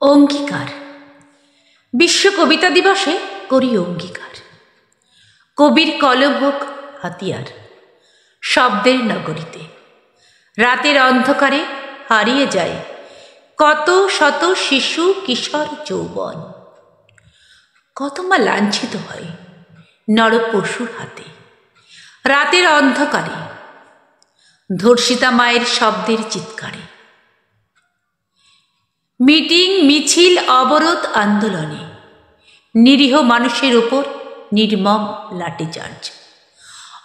অঙ্গীকার। বিশ্ব কবিতা দিবসে করি অঙ্গীকার। কবির কলম হোক হাতিয়ার, শব্দের নগরীতে রাতের অন্ধকারে হারিয়ে যায় কত শত শিশু কিশোর যৌবন। কত মা লাঞ্ছিত হয় নর পশুর হাতে রাতের অন্ধকারে, ধর্ষিতা মায়ের শব্দের চিৎকারে। মিটিং, মিছিল, অবরোধ, আন্দোলনে নিরীহ মানুষের উপর নির্মম লাঠিচার্জ।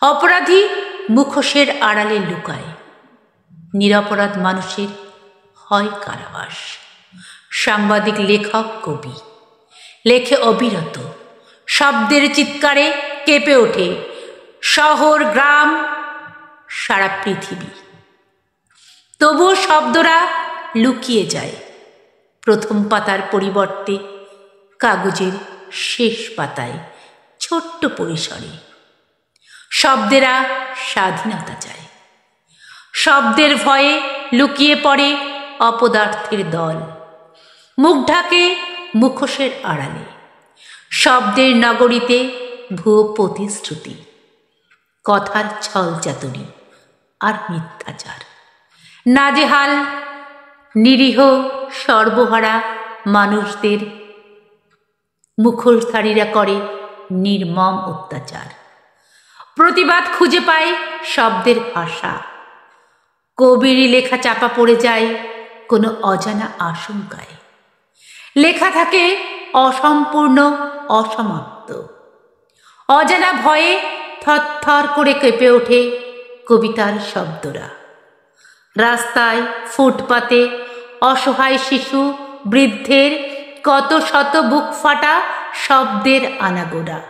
অপরাধী মুখোশের আড়ালে লুকায়, নিরপরাধ মানুষের হয় কারাবাস। সাংবাদিক, লেখক, কবি লেখে অবিরত, শব্দের চিৎকারে কেঁপে ওঠে শহর, গ্রাম, সারা পৃথিবী। তবুও শব্দরা লুকিয়ে যায় প্রথম পাতার পরিবর্তে কাগজের শেষ পাতায়, ছোট্ট পরিসরে। শব্দেরা স্বাধীনতা চায়, শব্দের ভয়ে লুকিয়ে পড়ে অপদার্থের দল। মুখ ঢাকে মুখোশের আড়ালে, শব্দের নগরীতে ভুয়ো প্রতিশ্রুতি, কথার ছল চাতুরি আর মিথ্যাচার। নাজেহাল নিরীহ সর্বহারা মানুষদের মুখোশধারীরা করে নির্মম অত্যাচার। প্রতিবাদ খুঁজে পায় শব্দের ভাষা, কবিরই লেখা চাপা পড়ে যায় কোনো অজানা আশঙ্কায়। লেখা থাকে অসম্পূর্ণ, অসমাপ্ত। অজানা ভয়ে থরথর করে কেঁপে ওঠে কবিতার শব্দরা। রাস্তায়, ফুটপাতে অসহায় শিশু, বৃদ্ধের কত শত বুক ফাটা শব্দের আনাগোড়া।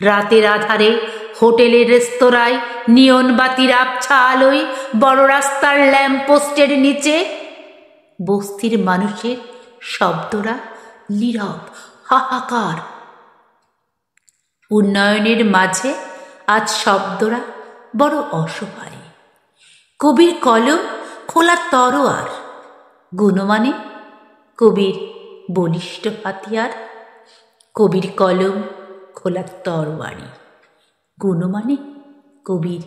রাতের আধারে হোটেলের রেস্তোরাঁয়, নিয়ন বাতির আবছা আলোয়, বড় রাস্তার ল্যাম্পপোস্টের নিচে বস্তির মানুষের শব্দরা নীরব, হাহাকার। উন্নয়নের মাঝে আজ শব্দরা বড় অসহায়। কবির কলম খোলা তরোয়ার, গুণমানে কবির বলিষ্ঠ হাতিয়ার। কবির কলম খোলা তরোয়ারি, গুণমানে কবির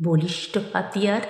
বলিষ্ঠ হাতিয়ার।